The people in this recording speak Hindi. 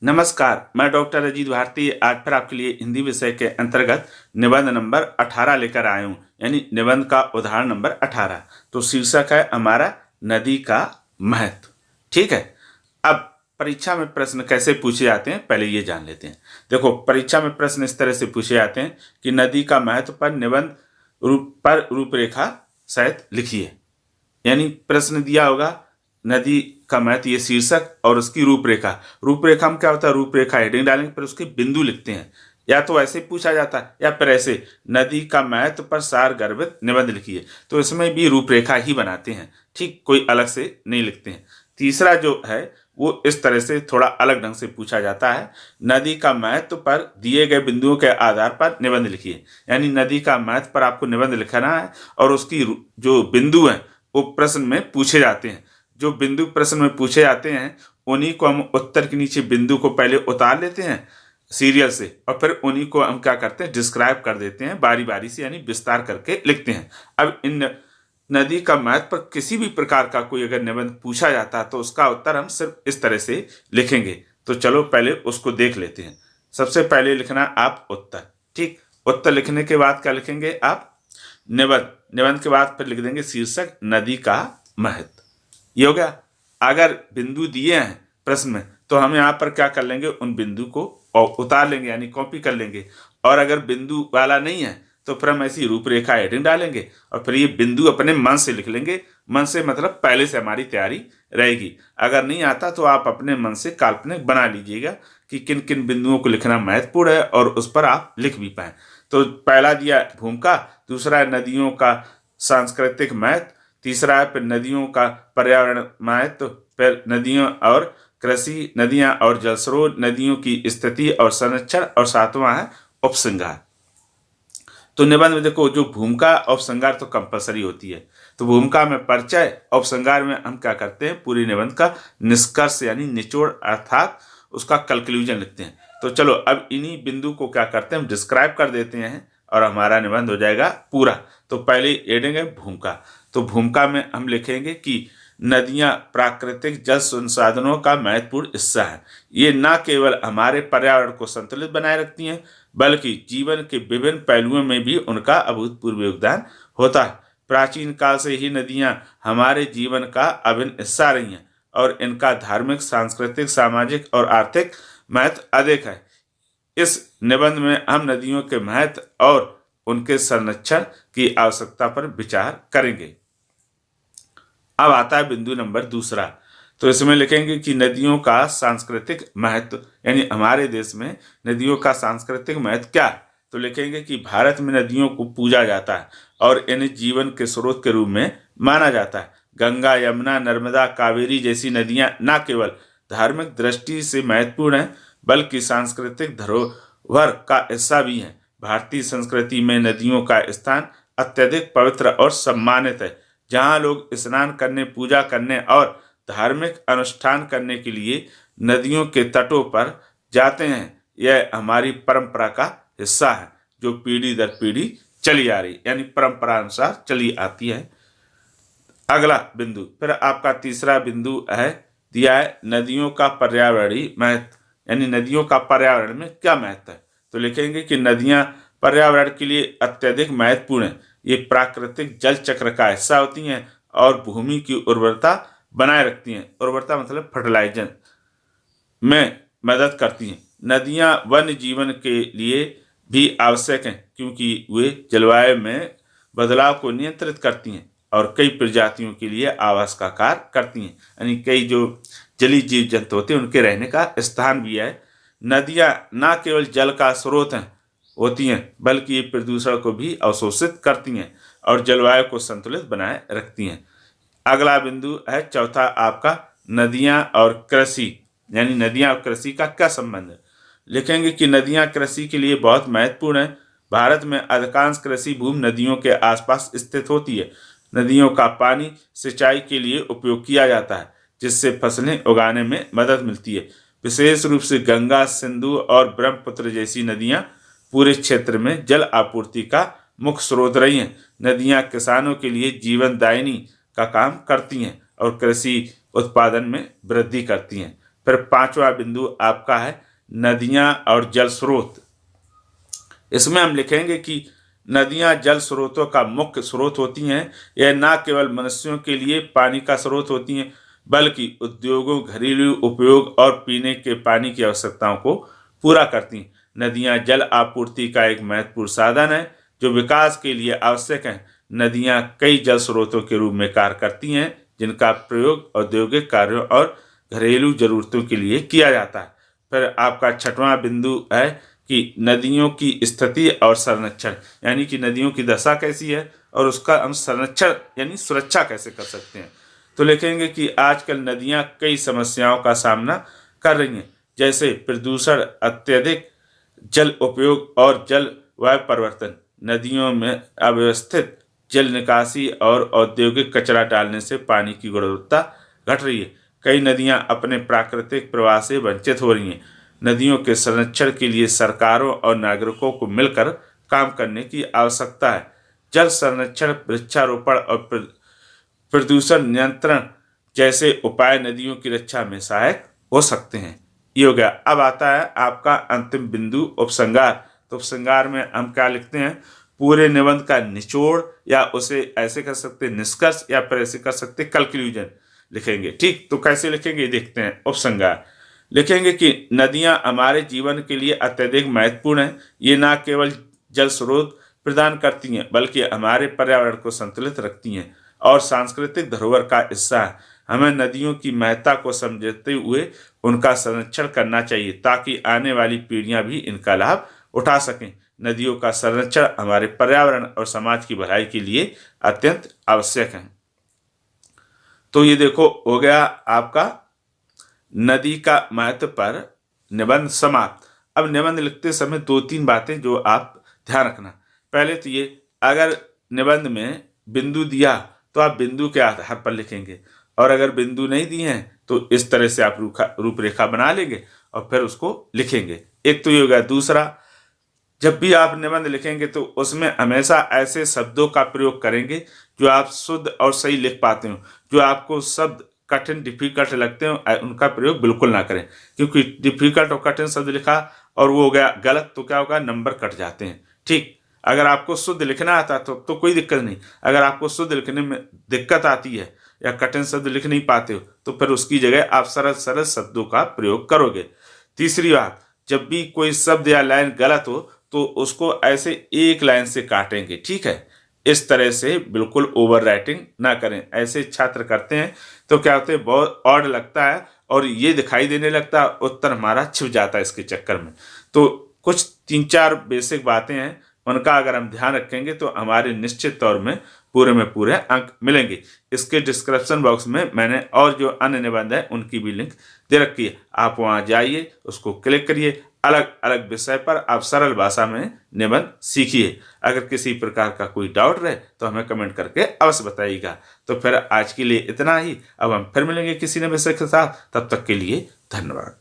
नमस्कार, मैं डॉक्टर अजीत भारती आज फिर आपके लिए हिंदी विषय के अंतर्गत निबंध नंबर 18 लेकर आया हूँ, यानी निबंध का उदाहरण नंबर 18। तो शीर्षक है हमारा नदी का महत्व। ठीक है, अब परीक्षा में प्रश्न कैसे पूछे जाते हैं पहले ये जान लेते हैं। देखो, परीक्षा में प्रश्न इस तरह से पूछे जाते हैं कि नदी का महत्व पर निबंध रूपरेखा सहित लिखिए। यानी प्रश्न दिया होगा नदी का महत्व, ये शीर्षक और उसकी रूपरेखा। रूपरेखा में क्या होता है, रूपरेखा हेडिंग डालेंगे फिर उसके बिंदु लिखते हैं। या तो ऐसे पूछा जाता है या फिर ऐसे नदी का महत्व पर सार गर्भित निबंध लिखिए। तो इसमें भी रूपरेखा ही बनाते हैं, ठीक, कोई अलग से नहीं लिखते हैं। तीसरा जो है वो इस तरह से थोड़ा अलग ढंग से पूछा जाता है, नदी का महत्व पर दिए गए बिंदुओं के आधार पर निबंध लिखिए। यानी नदी का महत्व पर आपको निबंध लिखना है और उसकी जो बिंदु हैं वो प्रश्न में पूछे जाते हैं। जो बिंदु प्रश्न में पूछे जाते हैं उन्हीं को हम उत्तर के नीचे बिंदु को पहले उतार लेते हैं सीरियल से, और फिर उन्हीं को हम क्या करते हैं, डिस्क्राइब कर देते हैं बारी बारी से, यानी विस्तार करके लिखते हैं। अब इन नदी का महत्व पर किसी भी प्रकार का कोई अगर निबंध पूछा जाता है तो उसका उत्तर हम सिर्फ इस तरह से लिखेंगे। तो चलो पहले उसको देख लेते हैं। सबसे पहले लिखना आप उत्तर। ठीक, उत्तर लिखने के बाद क्या लिखेंगे आप, निबंध। निबंध के बाद फिर लिख देंगे शीर्षक नदी का महत्व। ये हो गया। अगर बिंदु दिए हैं प्रश्न में तो हम यहाँ पर क्या कर लेंगे, उन बिंदु को उतार लेंगे, यानी कॉपी कर लेंगे। और अगर बिंदु वाला नहीं है तो फिर हम ऐसी रूपरेखा हेडिंग डालेंगे और फिर ये बिंदु अपने मन से लिख लेंगे। मन से मतलब पहले से हमारी तैयारी रहेगी। अगर नहीं आता तो आप अपने मन से काल्पनिक बना लीजिएगा कि किन किन बिंदुओं को लिखना महत्वपूर्ण है और उस पर आप लिख भी पाएँ। तो पहला दिया भूमिका, दूसरा है नदियों का सांस्कृतिक महत्व, तीसरा है फिर नदियों का पर्यावरण महत्व, फिर नदियों और कृषि, नदियां और जल स्रोत, नदियों की स्थिति और संरक्षण, और सातवां है उपसंहार। तो निबंध में देखो, जो भूमिका उपसंहार तो कंपलसरी होती है। तो भूमिका में परिचय, उपसंहार में हम क्या करते हैं, पूरी निबंध का निष्कर्ष यानी निचोड़ अर्थात उसका कंक्लूजन लिखते हैं। तो चलो अब इन्हीं बिंदु को क्या करते हैं, हम डिस्क्राइब कर देते हैं और हमारा निबंध हो जाएगा पूरा। तो पहले एडेंगे भूमिका। तो भूमिका में हम लिखेंगे कि नदियां प्राकृतिक जल संसाधनों का महत्वपूर्ण हिस्सा है। ये न केवल हमारे पर्यावरण को संतुलित बनाए रखती हैं बल्कि जीवन के विभिन्न पहलुओं में भी उनका अभूतपूर्व योगदान होता है। प्राचीन काल से ही नदियां हमारे जीवन का अभिन्न हिस्सा रही हैं और इनका धार्मिक, सांस्कृतिक, सामाजिक और आर्थिक महत्व अधिक है। इस निबंध में हम नदियों के महत्व और उनके संरक्षण की आवश्यकता पर विचार करेंगे। अब आता है बिंदु नंबर दूसरा। तो इसमें लिखेंगे कि नदियों का सांस्कृतिक महत्व, यानी हमारे देश में नदियों का सांस्कृतिक महत्व क्या है। तो लिखेंगे कि भारत में नदियों को पूजा जाता है और इन्हें जीवन के स्रोत के रूप में माना जाता है। गंगा, यमुना, नर्मदा, कावेरी जैसी नदियां न केवल धार्मिक दृष्टि से महत्वपूर्ण हैं बल्कि सांस्कृतिक धरोहर का हिस्सा भी हैं। भारतीय संस्कृति में नदियों का स्थान अत्यधिक पवित्र और सम्मानित है। जहाँ लोग स्नान करने, पूजा करने और धार्मिक अनुष्ठान करने के लिए नदियों के तटों पर जाते हैं। यह हमारी परंपरा का हिस्सा है जो पीढ़ी दर पीढ़ी चली आ रही, यानी परंपरा अनुसार चली आती है। अगला बिंदु फिर आपका तीसरा बिंदु है, दिया है नदियों का पर्यावरणीय महत्व, यानी नदियों का पर्यावरण में क्या महत्व है। तो लिखेंगे कि नदियां पर्यावरण के लिए अत्यधिक महत्वपूर्ण है। ये प्राकृतिक जल चक्र का हिस्सा होती हैं और भूमि की उर्वरता बनाए रखती हैं। उर्वरता मतलब फर्टिलाइजर में मदद करती हैं। नदियां वन्य जीवन के लिए भी आवश्यक हैं क्योंकि वे जलवायु में बदलाव को नियंत्रित करती हैं और कई प्रजातियों के लिए आवास का कार्य करती हैं। यानी कई जो जलीय जीव जंतु होते हैं उनके रहने का स्थान भी है। नदियां न केवल जल का स्रोत होती हैं बल्कि ये प्रदूषण को भी अवशोषित करती हैं और जलवायु को संतुलित बनाए रखती हैं। अगला बिंदु है चौथा आपका, नदियां और कृषि, यानी नदियां और कृषि का क्या संबंध है। लिखेंगे कि नदियां कृषि के लिए बहुत महत्वपूर्ण है। भारत में अधिकांश कृषि भूमि नदियों के आसपास स्थित होती है। नदियों का पानी सिंचाई के लिए उपयोग किया जाता है जिससे फसलें उगाने में मदद मिलती है। विशेष रूप से गंगा, सिंधु और ब्रह्मपुत्र जैसी नदियां पूरे क्षेत्र में जल आपूर्ति का मुख्य स्रोत रही हैं। नदियां किसानों के लिए जीवनदायिनी का काम करती हैं और कृषि उत्पादन में वृद्धि करती हैं। फिर 5वां बिंदु आपका है नदियां और जल स्रोत। इसमें हम लिखेंगे कि नदियां जल स्रोतों का मुख्य स्रोत होती हैं। यह न केवल मनुष्यों के लिए पानी का स्रोत होती हैं, बल्कि उद्योगों, घरेलू उपयोग और पीने के पानी की आवश्यकताओं को पूरा करती हैं। नदियां जल आपूर्ति का एक महत्वपूर्ण साधन है जो विकास के लिए आवश्यक है। नदियां कई जल स्रोतों के रूप में कार्य करती हैं, जिनका प्रयोग औद्योगिक कार्यों और घरेलू जरूरतों के लिए किया जाता है। फिर आपका 6वां बिंदु है कि नदियों की स्थिति और संरक्षण, यानी कि नदियों की दशा कैसी है और उसका हम संरक्षण यानी सुरक्षा कैसे कर सकते हैं। तो लिखेंगे कि आजकल नदियां कई समस्याओं का सामना कर रही हैं, जैसे प्रदूषण, अत्यधिक जल उपयोग और जलवायु परिवर्तन। नदियों में अव्यवस्थित जल निकासी और औद्योगिक कचरा डालने से पानी की गुणवत्ता घट रही है। कई नदियां अपने प्राकृतिक प्रवाह से वंचित हो रही हैं। नदियों के संरक्षण के लिए सरकारों और नागरिकों को मिलकर काम करने की आवश्यकता है। जल संरक्षण, वृक्षारोपण और प्रदूषण नियंत्रण जैसे उपाय नदियों की रक्षा में सहायक हो सकते हैं। ये हो गया। अब आता है आपका अंतिम बिंदु, उपसंहार। तो उपसंहार में हम क्या लिखते हैं? पूरे निबंध का निचोड़, या उसे ऐसे कर सकते निष्कर्ष, या फिर ऐसे कर सकते कंक्लूजन लिखेंगे। ठीक, तो कैसे लिखेंगे देखते हैं। उपसंहार लिखेंगे कि नदियां हमारे जीवन के लिए अत्यधिक महत्वपूर्ण हैं। ये न केवल जल स्रोत प्रदान करती हैं, बल्कि हमारे पर्यावरण को संतुलित रखती हैं और सांस्कृतिक धरोहर का हिस्सा है। हमें नदियों की महत्ता को समझते हुए उनका संरक्षण करना चाहिए, ताकि आने वाली पीढ़ियां भी इनका लाभ उठा सकें। नदियों का संरक्षण हमारे पर्यावरण और समाज की भलाई के लिए अत्यंत आवश्यक है। तो ये देखो, हो गया आपका नदी का महत्व पर निबंध समाप्त। अब निबंध लिखते समय 2-3 बातें जो आप ध्यान रखना। पहले तो ये, अगर निबंध में बिंदु दिया तो आप बिंदु के आधार पर लिखेंगे, और अगर बिंदु नहीं दिए हैं तो इस तरह से आप रूपरेखा बना लेंगे और फिर उसको लिखेंगे। एक तो ये होगा। दूसरा, जब भी आप निबंध लिखेंगे तो उसमें हमेशा ऐसे शब्दों का प्रयोग करेंगे जो आप शुद्ध और सही लिख पाते हो। जो आपको शब्द कठिन, डिफिकल्ट लगते हो, उनका प्रयोग बिल्कुल ना करें, क्योंकि डिफिकल्ट और कठिन शब्द लिखा और वो हो गया गलत तो क्या होगा? नंबर कट जाते हैं। ठीक, अगर आपको शुद्ध लिखना आता तो कोई दिक्कत नहीं। अगर आपको शुद्ध लिखने में दिक्कत आती है या कठिन शब्द लिख नहीं पाते हो, तो फिर उसकी जगह आप सरल सरल शब्दों का प्रयोग करोगे। तीसरी बात, जब भी कोई शब्द या लाइन गलत हो तो उसको ऐसे एक लाइन से काटेंगे। ठीक है, इस तरह से बिल्कुल ओवर राइटिंग ना करें। ऐसे छात्र करते हैं तो क्या होते हैं? बहुत ऑड लगता है और ये दिखाई देने लगता है, उत्तर हमारा छिप जाता है इसके चक्कर में। तो कुछ 3-4 बेसिक बातें हैं, उनका अगर हम ध्यान रखेंगे तो हमारे निश्चित तौर में पूरे अंक मिलेंगे। इसके डिस्क्रिप्शन बॉक्स में मैंने और जो अन्य निबंध है उनकी भी लिंक दे रखी है। आप वहाँ जाइए, उसको क्लिक करिए। अलग अलग विषय पर आप सरल भाषा में निबंध सीखिए। अगर किसी प्रकार का कोई डाउट रहे तो हमें कमेंट करके अवश्य बताइएगा। तो फिर आज के लिए इतना ही। अब हम फिर मिलेंगे किसी नए विषय के साथ। तब तक के लिए धन्यवाद।